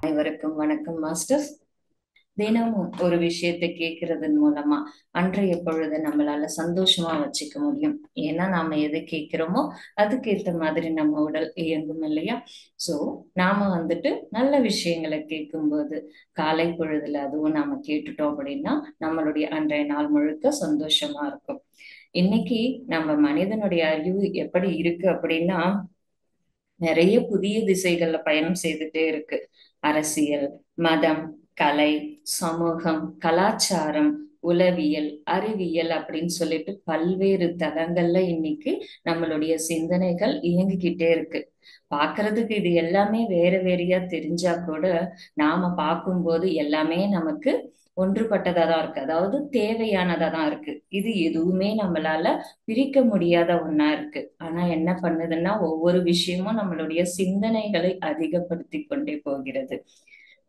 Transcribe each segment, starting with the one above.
அனைவருக்கும் வணக்கம் மாஸ்டர்ஸ். தினமும் ஒரு விஷயத்தை கேட்கறதன் மூலமா அன்றைய பொழுது நம்மளால சந்தோஷமா வச்சுக்க முடியும். ஏன்னா நாம எதை கேட்கிறோமோ அதுக்கேற்ற மாதிரி நம்ம உடல் இயங்கும் இல்லையா? சோ நாம நல்ல விஷயங்களை கேட்கும்போது காலை பொழுதுல அதுவும் நாம கேட்டுட்டோம் அப்படின்னா நம்மளுடைய அன்றைய நாள் முழுக்க சந்தோஷமா இருக்கும். இன்னைக்கு நம்ம மனிதனுடைய அறிவு எப்படி இருக்கு அப்படின்னா நிறைய புதிய திசைகள்ல பயணம் செய்துட்டே இருக்கு. அரசியல், மதம், கலை, சமூகம், கலாச்சாரம், உளவியல், அறிவியல் அப்படின்னு சொல்லிட்டு பல்வேறு தளங்கள்ல இன்னைக்கு நம்மளுடைய சிந்தனைகள் இயங்கிக்கிட்டே இருக்கு. பாக்குறதுக்கு இது எல்லாமே வேற வேறையா தெரிஞ்சா கூட நாம பார்க்கும்போது எல்லாமே நமக்கு ஒன்றுபட்டதா தான் இருக்கு. அதாவது தேவையானதா தான் இருக்கு. இது எதுவுமே நம்மளால பிரிக்க முடியாத ஒண்ணா இருக்கு. ஆனா என்ன பண்ணுதுன்னா ஒவ்வொரு விஷயமும் நம்மளுடைய சிந்தனைகளை அதிகப்படுத்தி கொண்டே போகிறது.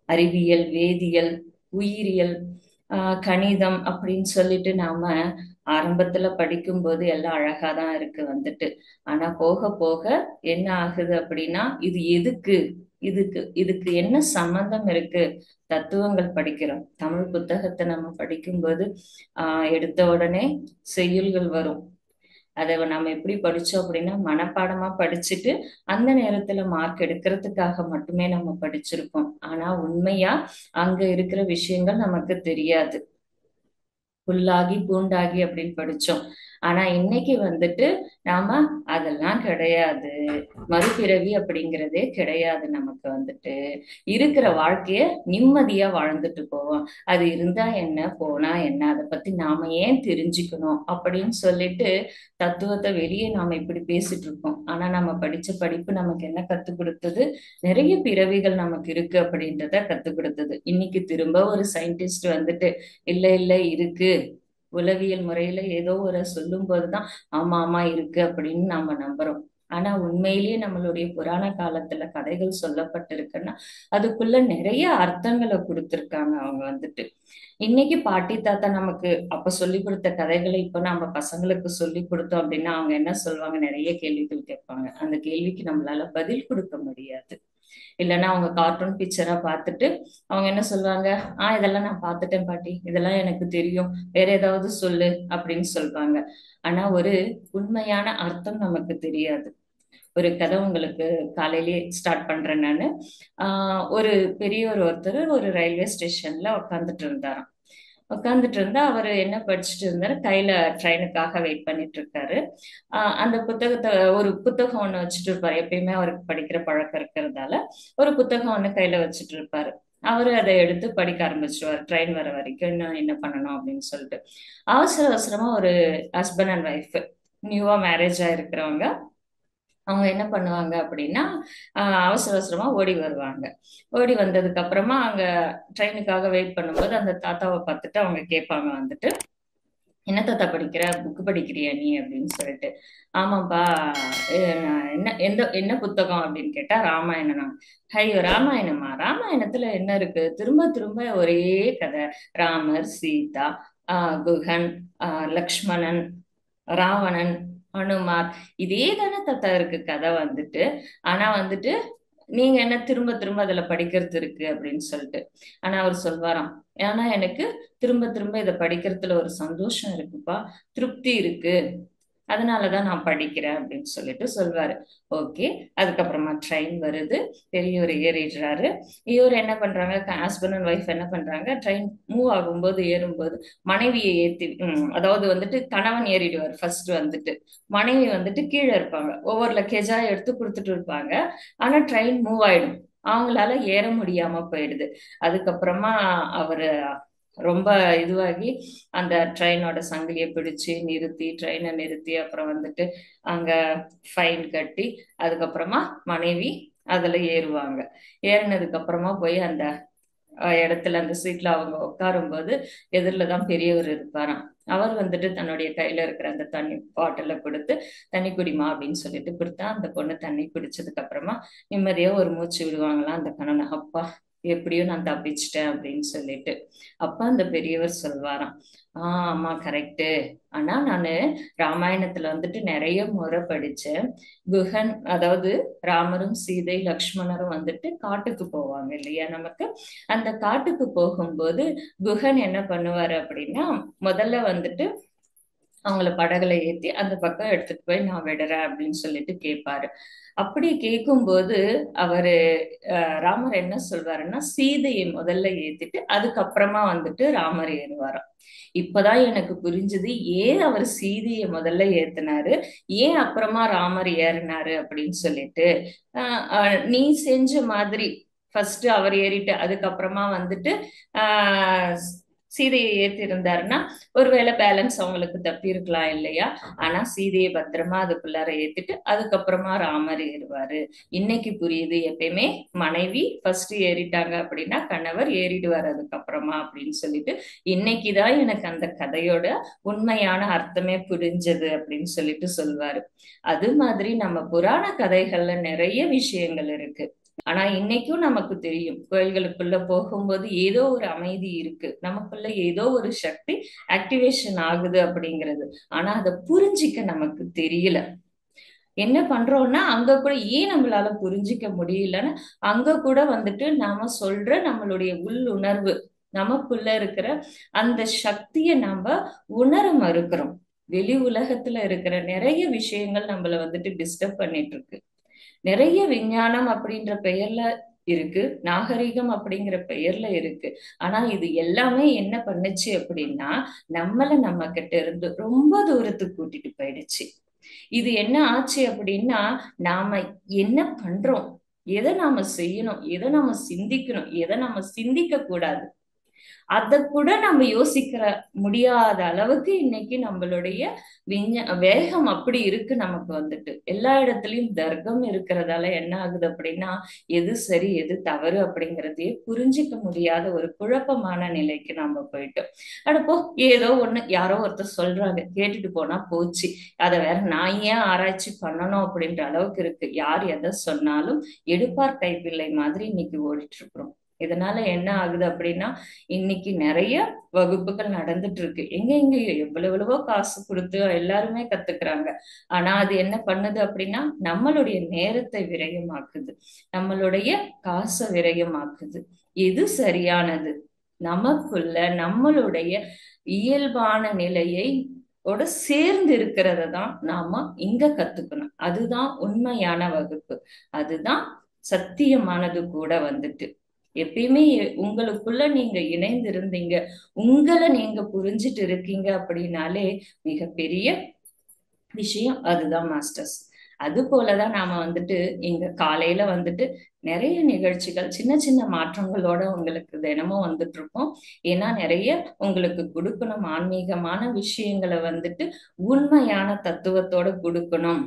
அறிவியல், வேதியியல், உயிரியல், கணிதம் அப்படின்னு சொல்லிட்டு நாம ஆரம்பத்துல படிக்கும்போது எல்லாம் அழகாதான் இருக்கு ஆனா போக போக என்ன ஆகுது அப்படின்னா இது எதுக்கு, இதுக்கு என்ன சம்பந்தம் இருக்கு? தத்துவங்கள் படிக்கிறோம், தமிழ் புத்தகத்தை நம்ம படிக்கும்போது எடுத்த உடனே செய்யுள்கள் வரும். அதை நம்ம எப்படி படிச்சோம் அப்படின்னா மனப்பாடமா படிச்சுட்டு அந்த நேரத்துல மார்க் எடுக்கிறதுக்காக மட்டுமே நம்ம படிச்சிருப்போம். ஆனா உண்மையா அங்க இருக்கிற விஷயங்கள் நமக்கு தெரியாது. புல்லாகி பூண்டாகி அப்படின்னு படிச்சோம். ஆனா இன்னைக்கு நாம அதெல்லாம் கிடையாது, மறுபிறவி அப்படிங்கிறதே கிடையாது. நமக்கு இருக்கிற வாழ்க்கைய நிம்மதியா வாழ்ந்துட்டு போவோம். அது இருந்தா என்ன போனா என்ன, அதை பத்தி நாம ஏன் தெரிஞ்சுக்கணும் அப்படின்னு சொல்லிட்டு தத்துவத்தை வெளியே நாம இப்படி பேசிட்டு இருக்கோம். ஆனா நம்ம படிச்ச படிப்பு நமக்கு என்ன கத்து கொடுத்தது? நிறைய பிறவிகள் நமக்கு இருக்கு அப்படின்றத கத்து கொடுத்தது. இன்னைக்கு திரும்ப ஒரு சயின்டிஸ்ட் இல்ல இல்ல இருக்கு, உளவியல் முறையில ஏதோ ஒரு சொல்லும் போதுதான் ஆமா ஆமா இருக்கு அப்படின்னு நாம நம்புறோம். ஆனா உண்மையிலேயே நம்மளுடைய புராண காலத்துல கதைகள் சொல்லப்பட்டிருக்குன்னா அதுக்குள்ள நிறைய அர்த்தங்களை கொடுத்திருக்காங்க. அவங்க இன்னைக்கு பாட்டி தாத்தா நமக்கு அப்ப சொல்லி கொடுத்த கதைகளை இப்ப நம்ம பசங்களுக்கு சொல்லி கொடுத்தோம் அப்படின்னா அவங்க என்ன சொல்லுவாங்க? நிறைய கேள்விகள் கேட்பாங்க. அந்த கேள்விக்கு நம்மளால பதில் கொடுக்க முடியாது. இல்லைன்னா அவங்க கார்ட்டூன் பிக்சரா பார்த்துட்டு அவங்க என்ன சொல்லுவாங்க? இதெல்லாம் நான் பார்த்துட்டேன் பாட்டி, இதெல்லாம் எனக்கு தெரியும், வேற ஏதாவது சொல்லு அப்படின்னு சொல்றாங்க. ஆனா ஒரு உண்மையான அர்த்தம் நமக்கு தெரியாது. ஒரு கதை உங்களுக்கு காலையிலேயே ஸ்டார்ட் பண்றேன் நானு. ஒரு பெரியவர் ஒருத்தர் ஒரு ரயில்வே ஸ்டேஷன்ல உட்காந்துட்டு இருந்தா அவரு என்ன படிச்சுட்டு இருந்தாரு, கையில ட்ரெயினுக்காக வெயிட் பண்ணிட்டு இருக்காரு. அந்த புத்தகத்தை, ஒரு புத்தகம் ஒண்ணு வச்சுட்டு இருப்பாரு. எப்பயுமே அவருக்கு படிக்கிற பழக்கம் இருக்கிறதால ஒரு புத்தகம் ஒண்ணு கையில வச்சுட்டு இருப்பாரு. அவரு அதை எடுத்து படிக்க ஆரம்பிச்சிருவாரு. ட்ரெயின் வர வரைக்கும் இன்னும் என்ன பண்ணணும் அப்படின்னு சொல்லிட்டு அவசர அவசரமா ஒரு ஹஸ்பண்ட் அண்ட் ஒய்ஃப், நியூவா மேரேஜ் ஆயிருக்கிறவங்க, அவங்க என்ன பண்ணுவாங்க அப்படின்னா அவசர அவசரமா ஓடி வருவாங்க. ஓடி வந்ததுக்கு அப்புறமா அங்க ட்ரெயினுக்காக வெயிட் பண்ணும்போது அந்த தாத்தாவை பார்த்துட்டு அவங்க கேட்பாங்க என்ன தாத்தா படிக்கிற, புக்கு படிக்கிறியா நீ அப்படின்னு சொல்லிட்டு. ஆமாப்பா. நான் என்ன புத்தகம் அப்படின்னு கேட்டா ராமாயணம். ஐயோ ராமாயணமா, ராமாயணத்துல என்ன இருக்கு? திரும்ப திரும்ப ஒரே கதை. ராமர், சீதா, குகன், லக்ஷ்மணன், ராவணன், அனுமார், இதே தானே தாத்தா இருக்கு கதை ஆனா நீங்க என்ன திரும்ப திரும்ப அதுல படிக்கிறது இருக்கு அப்படின்னு சொல்லிட்டு. ஆனா அவர் சொல்வாராம், ஏன்னா எனக்கு திரும்ப திரும்ப இதை படிக்கிறதுல ஒரு சந்தோஷம் இருக்குப்பா, திருப்தி இருக்கு, அதனாலதான் நான் படிக்கிறேன் அப்படின்னு சொல்லிட்டு சொல்வாரு. ஓகே. அதுக்கப்புறமா ட்ரெயின் வருது, பெரியவர் ஏறிடுறாரு. இவர் என்ன பண்றாங்க, ஹஸ்பண்ட் அண்ட் ஒய்ஃப் என்ன பண்றாங்க, ட்ரெயின் மூவ் ஆகும்போது ஏறும்போது மனைவியை ஏத்தி அதாவது கணவன் ஏறிடுவார் ஃபர்ஸ்ட். மனைவி கீழே இருப்பாங்க, ஒவ்வொரு லக்கேஜா எடுத்து கொடுத்துட்டு இருப்பாங்க. ஆனா ட்ரெயின் மூவ் ஆயிடும், அவங்களால ஏற முடியாம போயிடுது. அதுக்கப்புறமா அவரு ரொம்ப இதுவாகி அந்த ட்ரெயினோட சங்கிலியை பிடிச்சு நிறுத்தி, ட்ரெயினை நிறுத்தி, அப்புறம் அங்க ஃபைன் கட்டி அதுக்கப்புறமா மனைவி அதுல ஏறுவாங்க. ஏறினதுக்கு அப்புறமா போய் அந்த இடத்துல அந்த சீட்ல அவங்க உட்காரும்போது எதிரிலதான் பெரியவர் இருப்பாராம். அவர் தன்னுடைய கையில இருக்கிற அந்த தண்ணி பாட்டில கொடுத்து தண்ணி குடிமா அப்படின்னு சொல்லிட்டு கொடுத்தா அந்த பொண்ணு தண்ணி குடிச்சதுக்கு அப்புறமா நிம்மதியா ஒரு மூச்சு விடுவாங்களாம் அந்த கணவன். அப்பா, எப்படியும் நான் தப்பிச்சிட்டேன் அப்படின்னு சொல்லிட்டு. அப்ப அந்த பெரியவர் சொல்வாராம், ஆமா கரெக்டு. ஆனா நானு ராமாயணத்துல வந்துட்டு நிறைய முறை படிச்சேன். குஹன், அதாவது ராமரும் சீதை லக்ஷ்மணரும் வந்துட்டு காட்டுக்கு போவாங்க இல்லையா நமக்கு. அந்த காட்டுக்கு போகும்போது குஹன் என்ன பண்ணுவாரு அப்படின்னா, முதல்ல வந்துட்டு அவங்கள படகுல ஏத்தி அந்த பக்கம் எடுத்துட்டு போய் நான் விடுறேன் அப்படின்னு சொல்லிட்டு கேட்பாரு. அப்படி கேட்கும்போது அவரு ராமர் என்ன சொல்வாருன்னா, சீதையை முதல்ல ஏத்திட்டு அதுக்கப்புறமா வந்துட்டு ராமர் ஏறுவாராம். இப்பதான் எனக்கு புரிஞ்சது ஏன் அவர் சீதையை முதல்ல ஏத்தினாரு, ஏன் அப்புறமா ராமர் ஏறினாரு அப்படின்னு சொல்லிட்டு. நீ செஞ்ச மாதிரி ஃபர்ஸ்ட் அவர் ஏறிட்டு அதுக்கப்புறமா வந்துட்டு ஆஹ் சீதையை ஏத்தி இருந்தாருன்னா ஒருவேளை பேலன்ஸ் அவங்களுக்கு தப்பி இருக்கலாம் இல்லையா. ஆனா சீதையை பத்திரமா அதுக்குள்ளார ஏத்திட்டு அதுக்கப்புறமா ராமர் ஏறுவாரு. இன்னைக்கு புரியுது, எப்பயுமே மனைவி ஃபர்ஸ்ட் ஏறிட்டாங்க அப்படின்னா கணவர் ஏறிடுவார் அதுக்கப்புறமா அப்படின்னு சொல்லிட்டு. இன்னைக்குதான் எனக்கு அந்த கதையோட உண்மையான அர்த்தமே புரிஞ்சது அப்படின்னு சொல்லிட்டு சொல்வாரு. அது மாதிரி நம்ம புராண கதைகள்ல நிறைய விஷயங்கள் இருக்கு. ஆனா இன்னைக்கும் நமக்கு தெரியும், கோயில்களுக்குள்ள போகும்போது ஏதோ ஒரு அமைதி இருக்கு, நமக்குள்ள ஏதோ ஒரு சக்தி ஆக்டிவேஷன் ஆகுது அப்படிங்கிறது. ஆனா அதை புரிஞ்சிக்க நமக்கு தெரியல. என்ன பண்றோம்னா அங்க கூட ஏன் நம்மளால புரிஞ்சிக்க முடியலன்னு அங்க கூட வந்துட்டு நாம சொல்ற நம்மளுடைய உள்ளுணர்வு, நமக்குள்ள இருக்கிற அந்த சக்தியை நாம உணர மறுக்கிறோம். வெளி உலகத்துல இருக்கிற நிறைய விஷயங்கள் நம்மள வந்துட்டு டிஸ்டர்ப் பண்ணிட்டு இருக்கு. நிறைய விஞ்ஞானம் அப்படின்ற பெயர்ல இருக்கு, நாகரிகம் அப்படிங்கிற பெயர்ல இருக்கு. ஆனா இது எல்லாமே என்ன பண்ணுச்சு அப்படின்னா, நம்ம கிட்ட இருந்து ரொம்ப தூரத்துக்கு கூட்டிட்டு போயிடுச்சு. இது என்ன ஆச்சு அப்படின்னா, நாம என்ன பண்றோம், எதை நாம செய்யணும், எதை நாம சிந்திக்கணும், எதை நாம சிந்திக்க கூடாது, அத கூட நம்ம யோசிக்கிற முடியாத அளவுக்கு இன்னைக்கு நம்மளுடைய வேகம் அப்படி இருக்கு. நமக்கு வந்துட்டு எல்லா இடத்துலயும் தர்க்கம் இருக்கிறதால என்ன ஆகுது அப்படின்னா, எது சரி எது தவறு அப்படிங்கிறதையே புரிஞ்சிக்க முடியாத ஒரு குழப்பமான நிலைக்கு நாம போயிட்டோம். அடுப்போ ஏதோ ஒண்ணு யாரோ ஒருத்தர் சொல்றாங்க, கேட்டுட்டு போனா போச்சு, அதை வேற நான் ஏன் ஆராய்ச்சி பண்ணணும் அப்படின்ற அளவுக்கு இருக்கு. யார் எதை சொன்னாலும் எடுப்பார் கைப்பிள்ளை மாதிரி இன்னைக்கு ஓடிட்டு இருக்கிறோம். இதனால என்ன ஆகுது அப்படின்னா, இன்னைக்கு நிறைய வகுப்புகள் நடந்துட்டு இருக்கு, எங்க எங்கேயோ எவ்வளவோ காசு கொடுத்து எல்லாருமே கத்துக்கிறாங்க. ஆனா அது என்ன பண்ணுது அப்படின்னா, நம்மளுடைய நேரத்தை விரயமாக்குது, நம்மளுடைய காசை விரயமாக்குது. எது சரியானது, நமக்குள்ள நம்மளுடைய இயல்பான நிலையை ஓட சேர்ந்து இருக்கிறத தான் நாம இங்க கத்துக்கணும். அதுதான் உண்மையான வகுப்பு, அதுதான் சத்தியமானது கூட வந்துட்டு. எப்பயுமே உங்களுக்குள்ள நீங்க இணைந்து இருந்தீங்க, உங்களை நீங்க புரிஞ்சிட்டு இருக்கீங்க அப்படின்னாலே மிகப்பெரிய விஷயம் அதுதான் மாஸ்டர்ஸ். அது போலதான் நாம வந்துட்டு இங்க காலையில வந்துட்டு நிறைய நிகழ்ச்சிகள் சின்ன சின்ன மாற்றங்களோட உங்களுக்கு தினமும் வந்துட்டு இருக்கோம். ஏன்னா நிறைய உங்களுக்கு கொடுக்கணும், ஆன்மீகமான விஷயங்களை வந்துட்டு உண்மையான தத்துவத்தோட கொடுக்கணும்.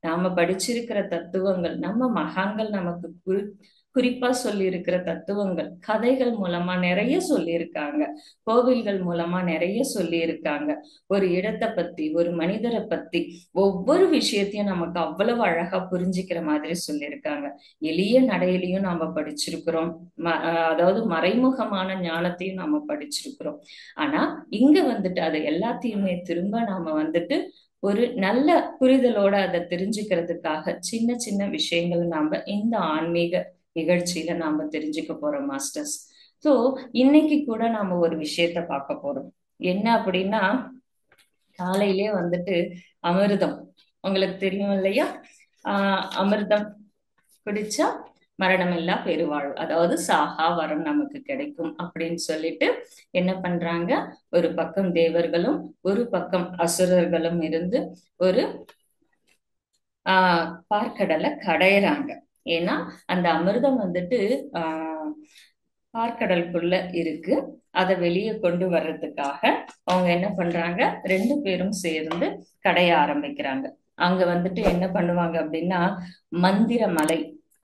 நாம படிச்சிருக்கிற தத்துவங்கள், நம்ம மகான்கள் நமக்கு குறிப்பா சொல்லி இருக்கிற தத்துவங்கள் கதைகள் மூலமா நிறைய சொல்லியிருக்காங்க, கோவில்கள் மூலமா நிறைய சொல்லி இருக்காங்க. ஒரு இடத்தை பத்தி, ஒரு மனிதரை பத்தி ஒவ்வொரு விஷயத்தையும் நமக்கு அவ்வளவு அழகா புரிஞ்சுக்கிற மாதிரி சொல்லியிருக்காங்க. எளிய நடையிலையும் நாம படிச்சிருக்கிறோம், அதாவது மறைமுகமான ஞானத்தையும் நாம படிச்சிருக்கிறோம். ஆனா இங்க வந்துட்டு அதை எல்லாத்தையுமே திரும்ப நாம வந்துட்டு ஒரு நல்ல புரிதலோட அதை தெரிஞ்சுக்கிறதுக்காக சின்ன சின்ன விஷயங்கள் நாம இந்த ஆன்மீக நிகழ்ச்சியில நாம தெரிஞ்சுக்க போறோம் மாஸ்டர்ஸ். சோ இன்னைக்கு கூட நாம ஒரு விஷயத்த பார்க்க போறோம். என்ன அப்படின்னா, காலையிலே வந்துட்டு அமிர்தம் உங்களுக்கு தெரியும் இல்லையா. அமிர்தம் குடிச்சா மரணமில்லா பெருவாழ்வு, அதாவது சாகா வரம் நமக்கு கிடைக்கும் அப்படின்னு சொல்லிட்டு என்ன பண்றாங்க, ஒரு பக்கம் தேவர்களும் ஒரு பக்கம் அசுரர்களும் இருந்து ஒரு பார்க்கடலை கடையிறாங்க. ஏன்னா அந்த அமிர்தம் வந்துட்டு பார்க்கடலுக்குள்ள இருக்கு, அதை வெளியே கொண்டு வர்றதுக்காக அவங்க என்ன பண்றாங்க, ரெண்டு பேரும் சேர்ந்து கடைய ஆரம்பிக்கிறாங்க. அங்க வந்துட்டு என்ன பண்ணுவாங்க அப்படின்னா, மந்திர மலை,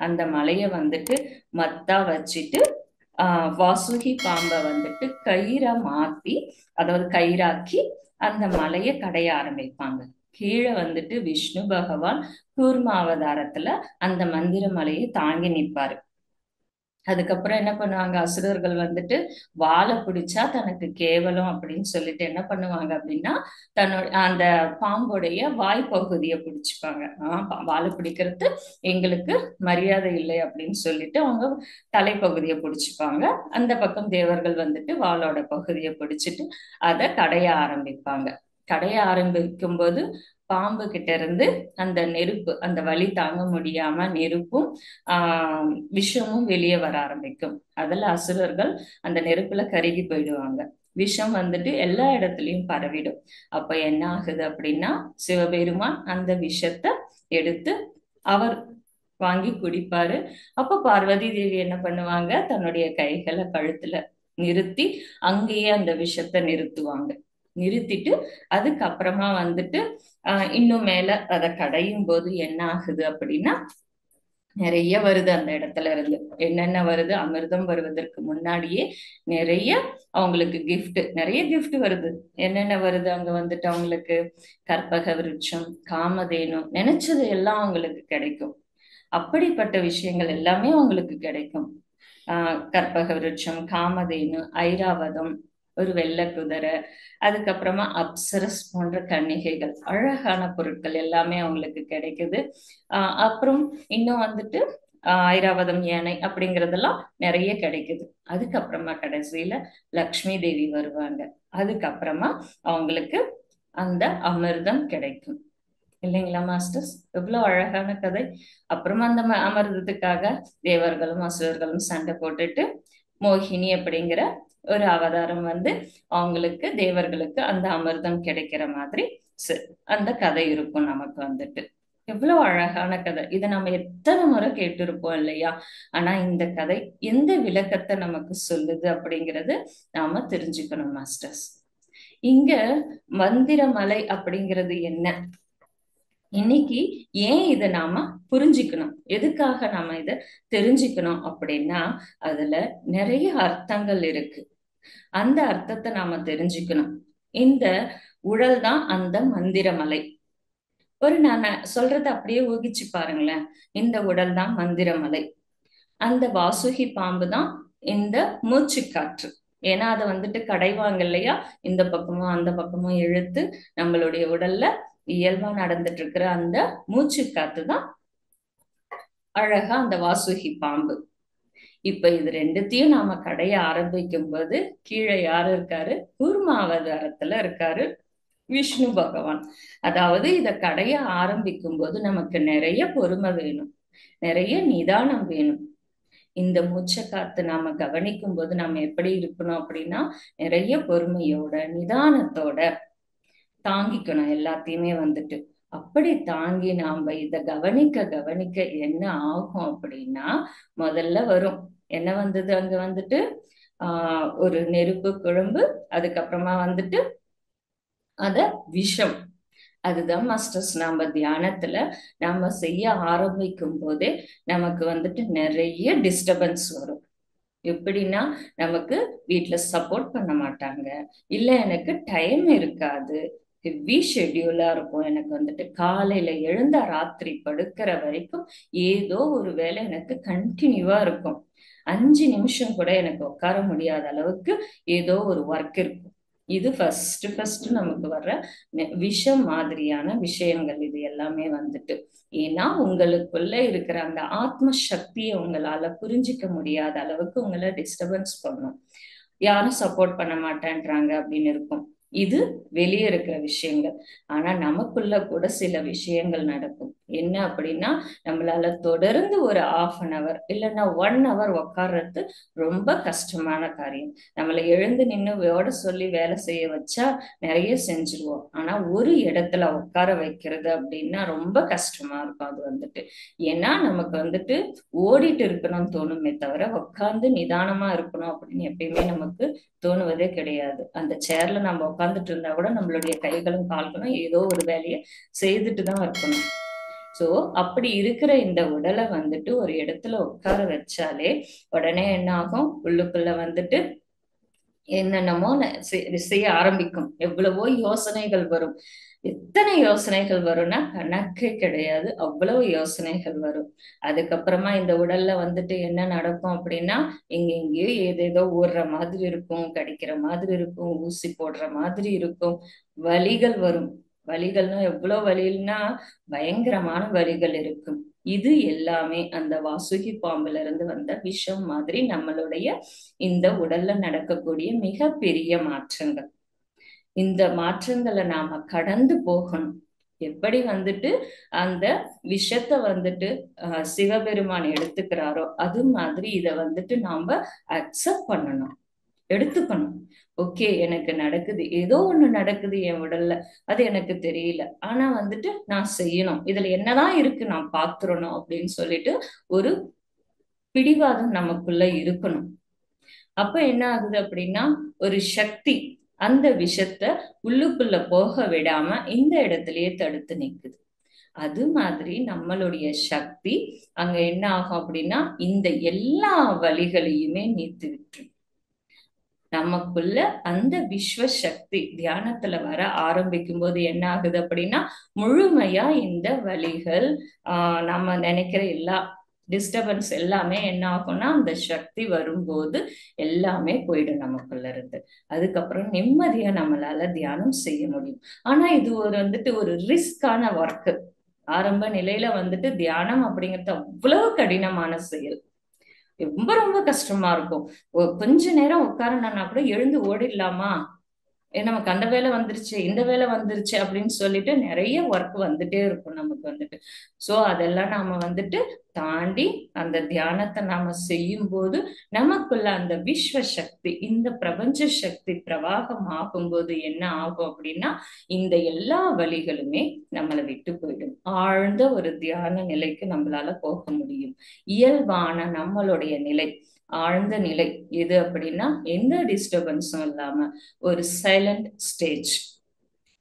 அந்த மலைய வந்துட்டு மத்தா வச்சுட்டு வாசுகி பாம்பை வந்துட்டு கயிறை மாத்தி, அதாவது கயிறாக்கி அந்த மலையை கடைய ஆரம்பிப்பாங்க. கீழே வந்துட்டு விஷ்ணு பகவான் கூர்ம அவதாரத்துல அந்த மந்திர மலையை தாங்கி நிற்பாரு. அதுக்கப்புறம் என்ன பண்ணுவாங்க, அசுரர்கள் வந்துட்டு வாழை பிடிச்சா தனக்கு கேவலம் அப்படின்னு சொல்லிட்டு என்ன பண்ணுவாங்க அப்படின்னா, தன்னோட அந்த பாம்புடைய வாய்ப்பகுதியை பிடிச்சுப்பாங்க. வாழை பிடிக்கிறது எங்களுக்கு மரியாதை இல்லை அப்படின்னு சொல்லிட்டு அவங்க தலைப்பகுதியை பிடிச்சுப்பாங்க. அந்த பக்கம் தேவர்கள் வந்துட்டு வாளோட பகுதியை பிடிச்சிட்டு அதை கடைய ஆரம்பிப்பாங்க. கடைய ஆரம்பிக்கும் போது பாம்பு கிட்ட இருந்து அந்த நெருப்பு, அந்த வலி தாங்க முடியாம நெருப்பும் விஷமும் வெளியே வர ஆரம்பிக்கும். அதுல அசுரர்கள் அந்த நெருப்புல கருகி போயிடுவாங்க. விஷம் வந்துட்டு எல்லா இடத்துலயும் பரவிடும். அப்ப என்ன ஆகுது அப்படின்னா, சிவபெருமான் அந்த விஷத்தை எடுத்து அவர் வாங்கி குடிப்பாரு. அப்ப பார்வதி தேவி என்ன பண்ணுவாங்க, தன்னுடைய கைகளை கழுத்துல நிறுத்தி அங்கேயே அந்த விஷத்தை நிறுத்துவாங்க. நிறுத்திட்டு அதுக்கப்புறமா வந்துட்டு இன்னும் மேல அதை கடையும் போது என்ன ஆகுது அப்படின்னா, நிறைய வருது அந்த இடத்துல இருந்து. என்னென்ன வருது, அமிர்தம் வருவதற்கு முன்னாடியே நிறைய அவங்களுக்கு நிறைய கிஃப்ட் வருது. என்னென்ன வருது அங்க வந்துட்டு அவங்களுக்கு, கற்பக விருட்சம், காமதேனு, நினைச்சது எல்லாம் அவங்களுக்கு கிடைக்கும். அப்படிப்பட்ட விஷயங்கள் எல்லாமே அவங்களுக்கு கிடைக்கும். கற்பக விருட்சம், காமதேனு, ஐராவதம், ஒரு வெள்ளை குதிரை, அதுக்கப்புறமா அப்சரஸ் போன்ற கன்னிகைகள், அழகான பொருட்கள் எல்லாமே அவங்களுக்கு கிடைக்குது. அப்புறம் இன்னும் வந்துட்டு ஐராவதம் யானை அப்படிங்கறதெல்லாம் நிறைய கிடைக்குது. அதுக்கப்புறமா கடைசியில லக்ஷ்மி தேவி வருவாங்க. அதுக்கப்புறமா அவங்களுக்கு அந்த அமிர்தம் கிடைக்கும். இல்லைங்களா மாஸ்டர்ஸ்? எவ்வளவு அழகான கதை. அப்புறமா அந்த அமிர்தத்துக்காக தேவர்களும் அசுரர்களும் சண்டை போட்டுட்டு மோகினி அப்படிங்கிற ஒரு அவதாரம் வந்து அவங்களுக்கு, தேவர்களுக்கு அந்த அமிர்தம் கிடைக்கிற மாதிரி அந்த கதை இருக்கும் நமக்கு வந்துட்டு. எவ்வளவு அழகான கதை. இதை நம்ம எத்தனை முறை கேட்டிருப்போம் இல்லையா? ஆனா இந்த கதை எந்த விளக்கத்தை நமக்கு சொல்லுது அப்படிங்கிறது நாம தெரிஞ்சுக்கணும் மாஸ்டர்ஸ். இங்க மந்திரமலை அப்படிங்கிறது என்ன, இன்னைக்கு ஏன் இதை நாம புரிஞ்சுக்கணும், எதுக்காக நாம இதை தெரிஞ்சுக்கணும் அப்படின்னா, அதுல நிறைய அர்த்தங்கள் இருக்கு. அந்த அர்த்தத்தை நாம தெரிஞ்சுக்கணும். இந்த உடல் தான் அந்த மந்திரமலை. நான் சொல்றத அப்படியே ஊகிச்சு பாருங்களேன். இந்த உடல் தான் மந்திரமலை. அந்த வாசுகி பாம்பு தான் இந்த மூச்சு காற்று. ஏன்னா அதை வந்துட்டு கடைவாங்க இல்லையா, இந்த பக்கமும் அந்த பக்கமும் இழுத்து நம்மளுடைய உடல்ல இயல்பா நடந்துட்டு இருக்கிற அந்த மூச்சு காத்து தான் அழகா அந்த வாசுகி பாம்பு. இப்ப இது ரெண்டுத்தையும் நாம கடைய ஆரம்பிக்கும் போது கீழே யாரு இருக்காரு, கூர்மாவதாரத்துல இருக்காரு விஷ்ணு பகவான். அதாவது இத கடைய ஆரம்பிக்கும் போது நமக்கு நிறைய பொறுமை வேணும், நிறைய நிதானம் வேணும். இந்த மூச்சை காத்து நாம கவனிக்கும் போது நாம எப்படி இருக்கணும் அப்படின்னா, நிறைய பொறுமையோட நிதானத்தோட தாங்கிக்கணும் எல்லாத்தையுமே வந்துட்டு. அப்படி தாங்கி நாம இத கவனிக்க கவனிக்க என்ன ஆகும் அப்படின்னா, முதல்ல வரும் என்ன வந்தது அங்க வந்துட்டு, ஒரு நெருப்பு குழம்பு, அதுக்கப்புறமா வந்துட்டு அத விஷம். அதுதான் மாஸ்டர்ஸ், நாம தியானத்துல நாம செய்ய ஆரம்பிக்கும் போதே நமக்கு வந்துட்டு நிறைய டிஸ்டர்பன்ஸ் வரும். எப்படின்னா, நமக்கு வீட்டுல சப்போர்ட் பண்ண மாட்டாங்க, இல்ல எனக்கு டைம் இருக்காது, ஹெவி ஷெட்யூலா இருக்கும், எனக்கு வந்துட்டு காலையில எழுந்த ராத்திரி படுக்கிற வரைக்கும் ஏதோ ஒரு வேலை எனக்கு கண்டினியூவா இருக்கும். 5 நிமிஷம் கூட எனக்கு உட்கார முடியாத அளவுக்கு ஏதோ ஒரு ஒர்க் இருக்கும். இது ஃபர்ஸ்ட் நமக்கு வர்ற விஷம் மாதிரியான விஷயங்கள் இது எல்லாமே வந்துட்டு. ஏன்னா உங்களுக்குள்ள இருக்கிற அந்த ஆத்ம சக்தியை உங்களால புரிஞ்சிக்க முடியாத அளவுக்கு உங்களை டிஸ்டர்பன்ஸ் பண்ணும். யாரும் சப்போர்ட் பண்ண மாட்டேன்றாங்க அப்படின்னு இருக்கும். இது வெளியே இருக்கிற விஷயங்கள். ஆனா நமக்குள்ள கூட சில விஷயங்கள் நடக்கும். என்ன அப்படின்னா, நம்மளால தொடர்ந்து ஒரு 1/2 hour இல்லைன்னா 1 hour உட்கார்றது ரொம்ப கஷ்டமான காரியம். நம்மளை எழுந்து நின்று ஓட சொல்லி வேலை செய்ய வச்சா நிறைய செஞ்சிருவோம். ஆனா ஒரு இடத்துல உட்கார வைக்கிறது அப்படின்னா ரொம்ப கஷ்டமா இருக்கும் அது வந்துட்டு. ஏன்னா நமக்கு வந்துட்டு ஓடிட்டு இருக்கணும்னு தோணுமே தவிர உட்கார்ந்து நிதானமா இருக்கணும் அப்படின்னு எப்பயுமே நமக்கு தோணுவதே கிடையாது. அந்த சேர்ல நம்ம உட்கார்ந்துட்டு இருந்தா கூட நம்மளுடைய கைகளும் கால்களும் ஏதோ ஒரு வேலையை செய்துட்டு தான் இருக்கணும். சோ அப்படி இருக்கிற இந்த உடலை வந்துட்டு ஒரு இடத்துல உட்கார வச்சாலே உடனே என்ன ஆகும், உள்ளுக்குள்ள வந்துட்டு என்னென்னமோ செய்ய ஆரம்பிக்கும். எவ்வளவோ யோசனைகள் வரும். எத்தனை யோசனைகள் வரும்னா கணக்கே கிடையாது, அவ்வளவு யோசனைகள் வரும். அதுக்கப்புறமா இந்த உடல்ல வந்துட்டு என்ன நடக்கும் அப்படின்னா, எங்கெங்கேயோ ஏதேதோ ஓடுற மாதிரி இருக்கும், கடிக்கிற மாதிரி இருக்கும், ஊசி போடுற மாதிரி இருக்கும், வலிகள் வரும். வலிகள்னா எவ்வளவு வலின்னா பயங்கரமான வலிகள் இருக்கும். இது எல்லாமே அந்த வாசுகி பாம்புல இருந்து வந்த விஷம் மாதிரி நம்மளுடைய இந்த உடல்ல நடக்கக்கூடிய மிகப்பெரிய மாற்றங்கள். இந்த மாற்றங்களை நாம கடந்து போகணும். எப்படி வந்துட்டு அந்த விஷத்தை வந்துட்டு சிவபெருமான் எடுத்துக்கிறாரோ அது மாதிரி இத வந்துட்டு நாம அக்செப்ட் பண்ணணும், எடுத்துக்கணும். ஓகே, எனக்கு நடக்குது, ஏதோ ஒண்ணு நடக்குது என் உடல்ல, அது எனக்கு தெரியல, ஆனா வந்துட்டு நான் செய்யணும், இதுல என்னதான் இருக்கு நான் பாத்துறணும் அப்படின்னு சொல்லிட்டு ஒரு பிடிவாதம் நமக்குள்ள இருக்கணும். அப்ப என்ன ஆகுது அப்படின்னா, ஒரு சக்தி அந்த விஷத்தை உள்ளுக்குள்ள போக விடாம இந்த இடத்திலேயே தடுத்து நிக்குது. அது மாதிரி நம்மளுடைய சக்தி அங்க என்ன ஆகும் அப்படின்னா, இந்த எல்லா வழிகளையுமே நீத்து விட்டுரும். நமக்குள்ள அந்த விஸ்வ சக்தி தியானத்துல வர ஆரம்பிக்கும் போது என்ன ஆகுது அப்படின்னா, முழுமையா இந்த வழிகள் நம்ம நினைக்கிற எல்லா டிஸ்டர்பன்ஸ் எல்லாமே என்ன ஆகும்னா, அந்த சக்தி வரும்போது எல்லாமே போயிடும் நமக்குள்ள இருந்து. அதுக்கப்புறம் நிம்மதியா நம்மளால தியானம் செய்ய முடியும். ஆனா இது ஒரு வந்துட்டு ஒரு ரிஸ்கான ஒர்க். ஆரம்ப நிலையில வந்துட்டு தியானம் அப்படிங்கிறது அவ்வளவு கடினமான செயல். ரொம்ப ரொம்ப கஷ்டமா இருக்கும். கொஞ்ச நேரம் உட்காரணும்னா கூட எழுந்து ஓடிடலாமா, நமக்கு அந்த வேலை வந்துருச்சு, இந்த வேலை வந்துருச்சு அப்படின்னு சொல்லிட்டு நிறைய ஒர்க் வந்துட்டே இருக்கும் நமக்கு வந்துட்டு. சோ அதெல்லாம் நாம வந்துட்டு தாண்டி அந்த தியானத்தை நாம செய்யும் போது நமக்குள்ள அந்த விஸ்வ சக்தி, இந்த பிரபஞ்ச சக்தி பிரவாகம் ஆகும்போது என்ன ஆகும் அப்படின்னா, இந்த எல்லா வழிகளுமே நம்மளை விட்டு போயிடும். ஆழ்ந்த ஒரு தியான நிலைக்கு நம்மளால போக முடியும். இயல்பான நம்மளுடைய நிலை, ஆழ்ந்த நிலை எது அப்படின்னா, எந்த டிஸ்டர்பன்ஸும் இல்லாம ஒரு சைலண்ட் ஸ்டேஜ்,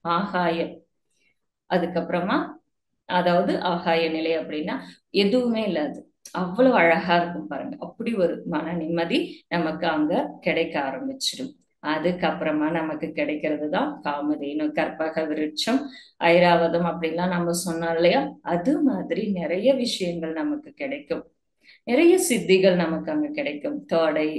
ஆகாயம். அதுக்கப்புறமா அதாவது ஆகாய நிலை அப்படின்னா எதுவுமே இல்லாது அவ்வளவு அழகா இருக்கும் பாருங்க. அப்படி ஒரு மன நிம்மதி நமக்கு அங்க கிடைக்க ஆரம்பிச்சிடும். அதுக்கப்புறமா நமக்கு கிடைக்கிறது தான் காமதேனு, கற்பக விருட்சம், ஐராவதம் அப்படின்லாம் நம்ம சொன்னோம் இல்லையா, அது மாதிரி நிறைய விஷயங்கள் நமக்கு கிடைக்கும். நிறைய சித்திகள் நமக்கு அங்க கிடைக்கும். தேர்ட் ஐ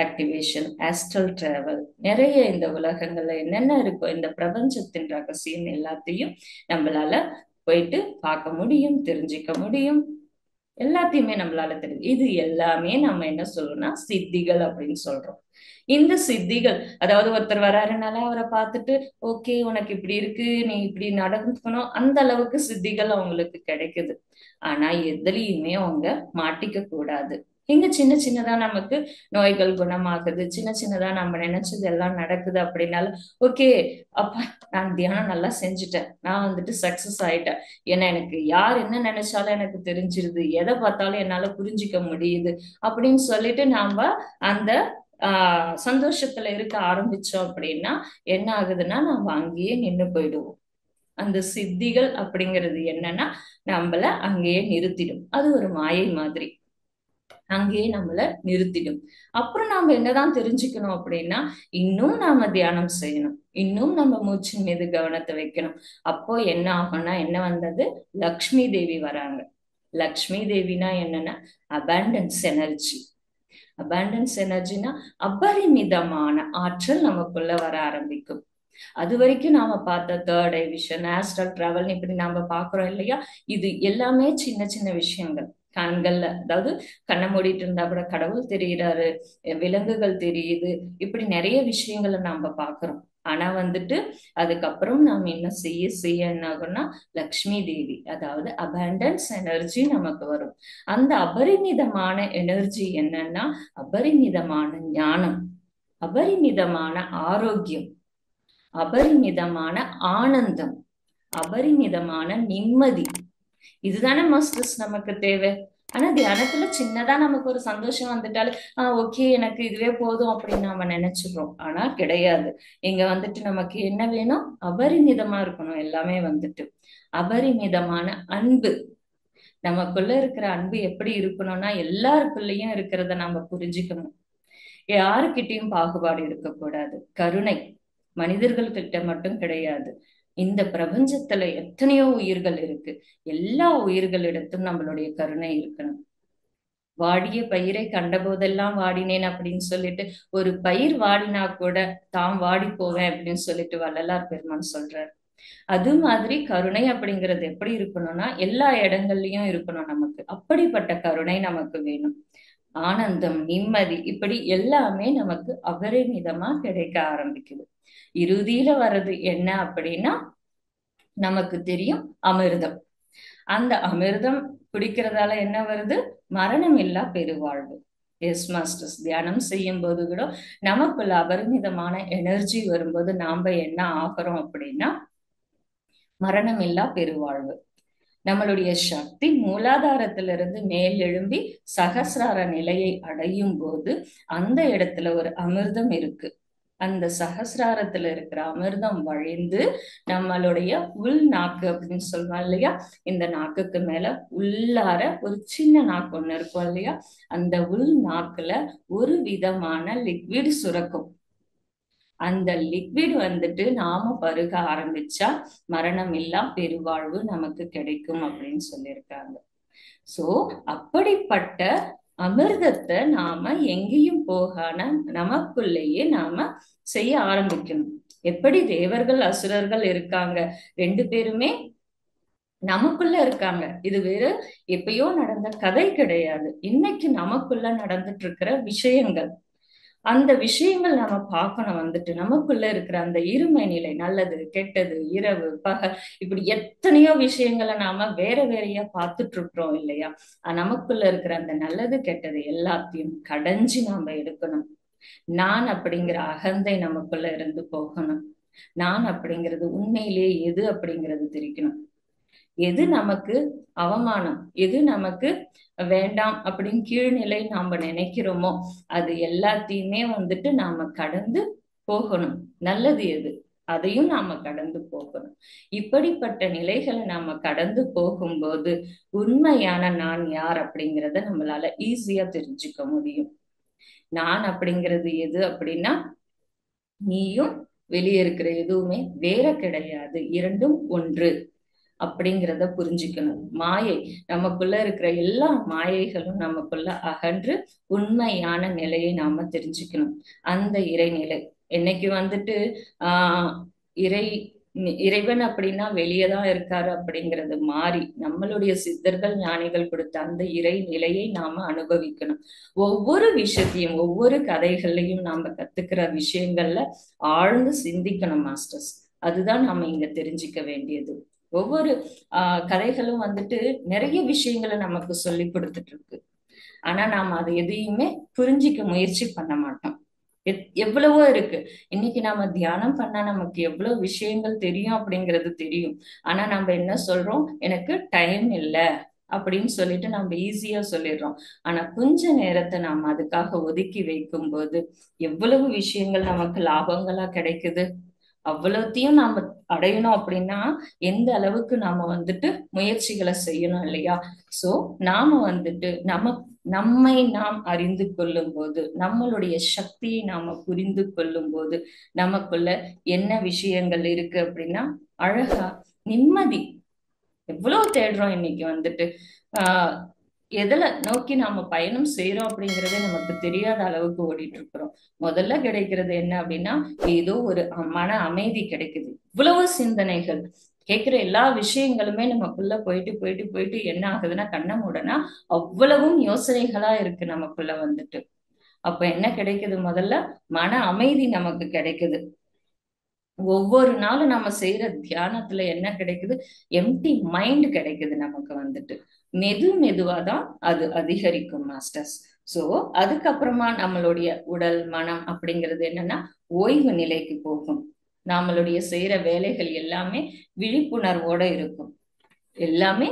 ஆக்டிவேஷன், ஆஸ்ட்ரல் டிராவல், நிறைய இந்த உலகங்கள்ல என்னென்ன இருக்கோ இந்த பிரபஞ்சத்தின் ரகசியம் எல்லாத்தையும் நம்மளால போயிட்டு பார்க்க முடியும், தெரிஞ்சுக்க முடியும். எல்லாத்தையுமே நம்மளால தெரியும். இது எல்லாமே நம்ம என்ன சொல்றோம்னா சித்திகள் அப்படின்னு சொல்றோம். இந்த சித்திகள், அதாவது ஒருத்தர் வராருனால அவரை பார்த்துட்டு ஓகே உனக்கு இப்படி இருக்கு, நீ இப்படி நடந்துக்கணும், அந்த அளவுக்கு சித்திகள் அவங்களுக்கு கிடைக்குது. ஆனா எதுலயுமே அவங்க மாட்டிக்க கூடாது. இங்க சின்ன சின்னதா நமக்கு நோய்கள் குணமாகுது, சின்ன சின்னதா நம்ம நினைச்சது எல்லாம் நடக்குது அப்படின்னாலும் ஓகே, அப்ப நான் தியானம் நல்லா செஞ்சுட்டேன், நான் வந்துட்டு சக்சஸ் ஆயிட்டேன், ஏன்னா எனக்கு யார் என்ன நினைச்சாலும் எனக்கு தெரிஞ்சிருது, எதை பார்த்தாலும் என்னால புரிஞ்சுக்க முடியுது அப்படின்னு சொல்லிட்டு நாம அந்த சந்தோஷத்துல இருக்க ஆரம்பிச்சோம் அப்படின்னா என்ன ஆகுதுன்னா, நம்ம அங்கேயே நின்னு போயிடுவோம். அந்த சித்திகள் அப்படிங்கிறது என்னன்னா நம்மள அங்கேயே நிறுத்திடும். அது ஒரு மாயை மாதிரி அங்கேயே நம்மள நிறுத்திடும். அப்புறம் நாம என்னதான் தெரிஞ்சுக்கணும் அப்படின்னா, இன்னும் நாம தியானம் செய்யணும், இன்னும் நம்ம மூச்சின் மீது கவனத்தை வைக்கணும். அப்போ என்ன ஆகும்னா, என்ன வந்தது, லக்ஷ்மி தேவி வராங்க. லக்ஷ்மி தேவினா என்னன்னா அபாண்டன்ஸ் எனர்ஜி. அபாண்டன்ஸ் எனர்ஜினா அபரிமிதமான ஆற்றல் நமக்குள்ள வர ஆரம்பிக்கும். அது வரைக்கும் நாம பார்த்த தேர்ட் ஐ விஷன், ஆஸ்ட்ரல் டிராவல் இப்படி நாம பாக்குறோம் இல்லையா, இது எல்லாமே சின்ன சின்ன விஷயங்கள். கண்கள்ல, அதாவது கண்ணை மூடிட்டு இருந்தா கூட கடவுள் தெரிகிறாரு, விலங்குகள் தெரியுது, இப்படி நிறைய விஷயங்களை நாம பாக்குறோம். ஆனா வந்துட்டு அதுக்கப்புறம் நாம் என்ன செய்ய செய்ய என்ன ஆகும்னா, லக்ஷ்மி தேவி அதாவது அபாண்டன்ஸ் எனர்ஜி நமக்கு வரும். அந்த அபரிமிதமான எனர்ஜி என்னன்னா அபரிமிதமான ஞானம், அபரிமிதமான ஆரோக்கியம், அபரிமிதமான ஆனந்தம், அபரிமிதமான நிம்மதி. இதுதானே மாஸ்டர்ஸ் நமக்கு தேவை. ஆனா தியானத்துல சின்னதா நமக்கு ஒரு சந்தோஷம் வந்துட்டாலே ஓகே எனக்கு இதுவே போதும் அப்படின்னு நாம நினைச்சுக்கிறோம். ஆனா கிடையாது. இங்க வந்துட்டு நமக்கு என்ன வேணும், அபரிமிதமா இருக்கணும் எல்லாமே வந்துட்டு. அபரிமிதமான அன்பு, நமக்குள்ள இருக்கிற அன்பு எப்படி இருக்கணும்னா எல்லாருக்குள்ளயும் இருக்கிறத நம்ம புரிஞ்சுக்கணும். யாருக்கிட்டையும் பாகுபாடு இருக்கக்கூடாது. கருணை மனிதர்கள் கிட்ட மட்டும் கிடையாது, இந்த பிரபஞ்சத்துல எத்தனையோ உயிர்கள் இருக்கு. எல்லா உயிர்களிடத்தும் நம்மளுடைய கருணை இருக்கணும். வாடிய பயிரை கண்டபோதெல்லாம் வாடினேன் அப்படின்னு சொல்லிட்டு, ஒரு பயிர் வாடினா கூட தாம் வாடி போவேன் அப்படின்னு சொல்லிட்டு வள்ளலார் பெருமான் சொல்றாரு. அது மாதிரி கருணை அப்படிங்கிறது எப்படி இருக்கணும்னா எல்லா இடங்கள்லயும் இருக்கணும் நமக்கு. அப்படிப்பட்ட கருணை நமக்கு வேணும். ஆனந்தம், நிம்மதி, இப்படி எல்லாமே நமக்கு அபரிமிதமா கிடைக்க ஆரம்பிக்குது. இறுதியில வர்றது என்ன அப்படின்னா நமக்கு தெரியும், அமிர்தம். அந்த அமிர்தம் குடிக்கிறதால என்ன வருது? மரணம் இல்லா பெருவாழ்வு. எஸ் மாஸ்டர்ஸ், தியானம் செய்யும் போது கூட நமக்குள்ள அபரிமிதமான எனர்ஜி வரும்போது நாம என்ன ஆகிறோம் அப்படின்னா மரணம் இல்லா பெருவாழ்வு. நம்மளுடைய சக்தி மூலாதாரத்திலிருந்து மேல் எழும்பி சகசிரார நிலையை அடையும் போது அந்த இடத்துல ஒரு அமிர்தம் இருக்கு. அந்த சகசிராரத்துல இருக்கிற அமிர்தம் வழிந்து நம்மளுடைய உள் நாக்கு அப்படின்னு சொல்லுவோம் இல்லையா, இந்த நாக்குக்கு மேல உள்ளார ஒரு சின்ன நாக்கு ஒண்ணு இருக்கும் இல்லையா, அந்த உள் நாக்குல ஒரு விதமான லிக்விட் சுரக்கும். அந்த லிக்விட் வந்துட்டு நாம பருக ஆரம்பிச்சா மரணம் இல்லா பெருவாழ்வு நமக்கு கிடைக்கும் அப்படின்னு சொல்லியிருக்காங்க. சோ அப்படிப்பட்ட அமிர்தத்தை நாம எங்கேயும் போகாம நமக்குள்ளேயே நாம செய்ய ஆரம்பிக்கணும். எப்படி தேவர்கள் அசுரர்கள் இருக்காங்க, ரெண்டு பேருமே நமக்குள்ள இருக்காங்க. இது வேற எப்பயோ நடந்த கதை கிடையாது. இன்னைக்கு நமக்குள்ள நடந்துட்டு இருக்கிற விஷயங்கள். அந்த விஷயங்கள் நாம பார்க்கணும். வந்துட்டு நமக்குள்ள இருக்கிற அந்த இருமை நிலை, நல்லது கெட்டது, இரவு பகல், இப்படி எத்தனையோ விஷயங்களை நாம வேற வேறையா பார்த்துட்டு இருக்கிறோம் இல்லையா. நமக்குள்ள இருக்கிற அந்த நல்லது கெட்டது எல்லாத்தையும் கடைஞ்சு நாம எடுக்கணும். நான் அப்படிங்கிற அகந்தை நமக்குள்ள இருந்து போகணும். நான் அப்படிங்கிறது உண்மையிலேயே எது அப்படிங்கிறது தெரிக்கணும். எது நமக்கு அவமானம், எது நமக்கு வேண்டாம் அப்படின்னு கீழ்நிலை நாம நினைக்கிறோமோ அது எல்லாத்தையுமே வந்துட்டு நாம கடந்து போகணும். நல்லது எது அதையும் நாம கடந்து போகணும். இப்படிப்பட்ட நிலைகளை நாம கடந்து போகும்போது உண்மையான நான் யார் அப்படிங்கிறத நம்மளால ஈஸியா தெரிஞ்சுக்க முடியும். நான் அப்படிங்கிறது எது அப்படின்னா நீயும் வெளியே இருக்கிற எதுவுமே வேற கிடையாது, இரண்டும் ஒன்று அப்படிங்கிறத புரிஞ்சுக்கணும். மாயை, நமக்குள்ள இருக்கிற எல்லா மாயைகளும் நமக்குள்ள அகன்று உண்மையான நிலையை நாம தெரிஞ்சுக்கணும். அந்த இறைநிலை என்னைக்கு வந்துட்டு ஆஹ் இறை இறைவன் அப்படின்னா வெளியேதான் இருக்காரு அப்படிங்கிறது மாறி நம்மளுடைய சித்தர்கள் ஞானிகள் கொடுத்த அந்த இறை நிலையை நாம அனுபவிக்கணும். ஒவ்வொரு விஷயத்தையும் ஒவ்வொரு கதைகள்லையும் நாம கத்துக்கிற விஷயங்கள்ல ஆழ்ந்து சிந்திக்கணும் மாஸ்டர்ஸ். அதுதான் நாம இங்க தெரிஞ்சுக்க வேண்டியது. ஒவ்வொரு கதைகளும் வந்துட்டு நிறைய விஷயங்களை நமக்கு சொல்லி கொடுத்துட்டு இருக்கு. ஆனா நாம அதை எதையுமே புரிஞ்சிக்க முயற்சி பண்ண மாட்டோம். எவ்வளவோ இருக்கு. இன்னைக்கு நாம தியானம் பண்ணா நமக்கு எவ்வளவு விஷயங்கள் தெரியும் அப்படிங்கிறது தெரியும். ஆனா நம்ம என்ன சொல்றோம், எனக்கு டைம் இல்லை அப்படின்னு சொல்லிட்டு நம்ம ஈஸியா சொல்லிடுறோம். ஆனா கொஞ்ச நேரத்தை நாம அதுக்காக ஒதுக்கி வைக்கும் போது எவ்வளவு விஷயங்கள் நமக்கு லாபங்களா கிடைக்குது. அவ்வளவுத்தையும் நாம அடையணும் அப்படின்னா எந்த அளவுக்கு நாம வந்துட்டு முயற்சிகளை செய்யணும் இல்லையா. சோ நாம வந்துட்டு நம்மை நாம் அறிந்து கொள்ளும் போது, நம்மளுடைய சக்தியை நாம புரிந்து கொள்ளும் போது நமக்குள்ள என்ன விஷயங்கள் இருக்கு அப்படின்னா அழகா நிம்மதி. எவ்வளவு தேடுறோம் இன்னைக்கு வந்துட்டு ஆஹ் எதுல நோக்கி நாம பயணம் செய்யறோம் அப்படிங்கறதே நமக்கு தெரியாத அளவுக்கு ஓடிட்டு இருக்கிறோம். முதல்ல கிடைக்கிறது என்ன அப்படின்னா ஏதோ ஒரு மன அமைதி கிடைக்குது. இவ்வளவு சிந்தனைகள், கேட்கிற எல்லா விஷயங்களுமே நமக்குள்ள போயிட்டு போயிட்டு போயிட்டு என்ன ஆகுதுன்னா கண்ண மூடனா அவ்வளவும் யோசனைகளா இருக்கு நமக்குள்ள வந்துட்டு. அப்ப என்ன கிடைக்குது? முதல்ல மன அமைதி நமக்கு கிடைக்குது. ஒவ்வொரு நாளும் நம்ம செய்யற தியானத்துல என்ன கிடைக்குது? எம்டி மைண்ட் கிடைக்குது நமக்கு வந்துட்டு. மெதுவாதான் அது அதிகரிக்கும் மாஸ்டர்ஸ். சோ அதுக்கப்புறமா நம்மளுடைய உடல் மனம் அப்படிங்கிறது என்னன்னா ஓய்வு நிலைக்கு போகும். நம்மளுடைய செய்யற வேலைகள் எல்லாமே விழிப்புணர்வோட இருக்கும். எல்லாமே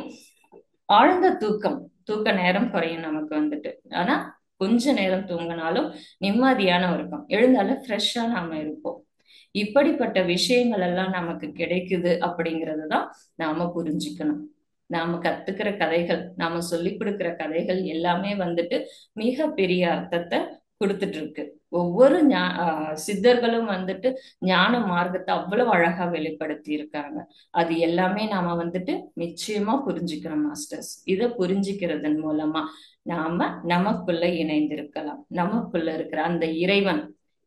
ஆழ்ந்த தூக்கம், தூக்க நேரம் குறையும் நமக்கு வந்துட்டு. ஆனா கொஞ்ச நேரம் தூங்கினாலும் நிம்மதியான இருக்கும். எழுந்தாலும் ஃப்ரெஷ்ஷா நாம இருப்போம். இப்படிப்பட்ட விஷயங்கள் எல்லாம் நமக்கு கிடைக்குது அப்படிங்கிறது தான் நாம புரிஞ்சுக்கணும். நாம கத்துக்கிற கதைகள், நாம சொல்லி கொடுக்கிற கதைகள் எல்லாமே வந்துட்டு மிக பெரிய அர்த்தத்தை கொடுத்துட்டு இருக்கு. ஒவ்வொரு சித்தர்களும் வந்துட்டு ஞான மார்க்கத்தை அவ்வளவு அழகா வெளிப்படுத்தி இருக்காங்க. அது எல்லாமே நாம வந்துட்டு நிச்சயமா புரிஞ்சுக்கணும் மாஸ்டர்ஸ். இதை புரிஞ்சுக்கிறதன் மூலமா நாம நமக்குள்ள இணைந்திருக்கலாம். நமக்குள்ள இருக்கிற அந்த இறைவன்,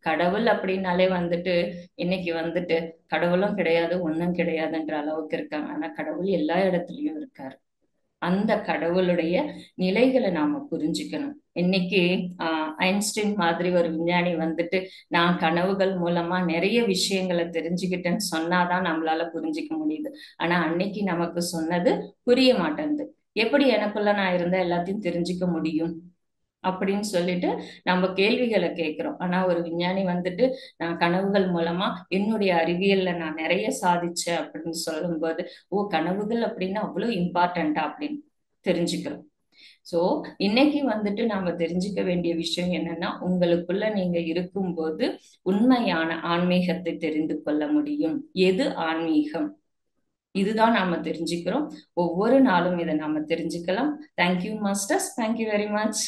கடவுள் அப்படின்னாலே வந்துட்டு இன்னைக்கு வந்துட்டு கடவுளும் கிடையாது ஒண்ணும் கிடையாதுன்ற அளவுக்கு இருக்காங்க. ஆனா கடவுள் எல்லா இடத்துலயும் இருக்காரு. அந்த கடவுளுடைய நிலைகளை நாம புரிஞ்சுக்கணும். இன்னைக்கு ஐன்ஸ்டீன் மாதிரி ஒரு விஞ்ஞானி வந்துட்டு நான் கனவுகள் மூலமா நிறைய விஷயங்களை தெரிஞ்சுக்கிட்டேன்னு சொன்னாதான் நம்மளால புரிஞ்சுக்க முடியுது. ஆனா அன்னைக்கு நமக்கு சொன்னது புரிய மாட்டேங்குது. எப்படி எனக்குள்ள நான் இருந்தா எல்லாத்தையும் தெரிஞ்சுக்க முடியும் அப்படின்னு சொல்லிட்டு நம்ம கேள்விகளை கேட்கிறோம். ஆனா ஒரு விஞ்ஞானி வந்துட்டு நான் கனவுகள் மூலமா என்னுடைய அறிவியல்ல நான் நிறைய சாதிச்சேன் அப்படின்னு சொல்லும்போது, ஓ கனவுகள் அப்படின்னா அவ்வளவு இம்பார்ட்டண்டா அப்படின்னு தெரிஞ்சுக்கிறோம். சோ இன்னைக்கு வந்துட்டு நாம தெரிஞ்சுக்க வேண்டிய விஷயம் என்னன்னா, உங்களுக்குள்ள நீங்க இருக்கும்போது உண்மையான ஆன்மீகத்தை தெரிந்து கொள்ள முடியும். எது ஆன்மீகம், இதுதான் நாம தெரிஞ்சுக்கிறோம். ஒவ்வொரு நாளும் இதை நாம தெரிஞ்சுக்கலாம். Thank you masters, thank you very much.